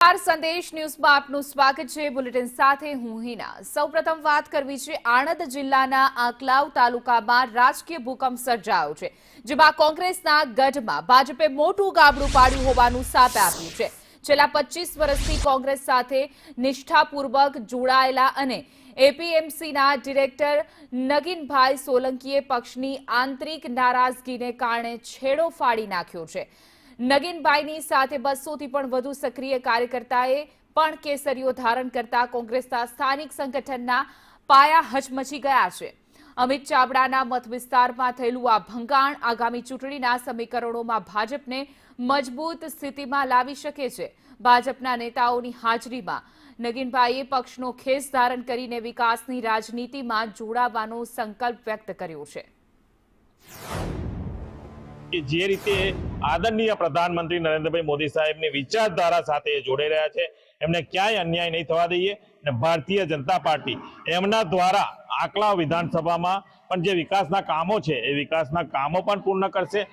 નમસ્કાર સંદેશ ન્યૂઝમાં આપનું સ્વાગત છે। બુલેટિન સાથે હું હિના। સૌપ્રથમ વાત કરવી છે આણંદ જિલ્લાના આંકલાવ તાલુકામાં રાજકીય ભૂકંપ સર્જાયો છે, જેમાં કોંગ્રેસના ગઢમાં ભાજપે મોટું ગાબડું પાડ્યું હોવાનું સામે આવ્યું છે। છેલ્લા 25 વર્ષથી કોંગ્રેસ સાથે નિષ્ઠાપૂર્વક જોડાયેલા અને એપીએમસીના ડિરેક્ટર નગીનભાઈ સોલંકીએ પક્ષની આંતરિક નારાજગીને કારણે છેડો ફાડી નાખ્યો છે। નગીનભાઈની સાથે 200થી પણ વધુ સક્રિય કાર્યકર્તાએ પણ કેસરીઓ ધારણ કરતા કોંગ્રેસના સ્થાનિક સંગઠનના પાયા હચમચી ગયા છે। અમિત ચાવડાના મત વિસ્તારમાં થયેલું આ ભંગાણ આગામી ચૂંટણીના સમીકરણોમાં ભાજપને મજબૂત સ્થિતિમાં લાવી શકે છે। ભાજપના નેતાઓની હાજરીમાં નગીનભાઈએ પક્ષનો ખેસ ધારણ કરીને વિકાસની રાજનીતિમાં જોડાવાનો સંકલ્પ વ્યક્ત કર્યો છે। જે રીતે આદરણીય પ્રધાનમંત્રી નરેન્દ્રભાઈ મોદી સાહેબની વિચારધારા સાથે જોડાઈ રહ્યા છે, એમને ક્યાંય અન્યાય નહીં થવા દઈએ અને ભારતીય જનતા પાર્ટી એમના દ્વારા આંકલાવ વિધાનસભામાં પણ જે વિકાસના કામો છે એ વિકાસના કામો પણ પૂર્ણ કરશે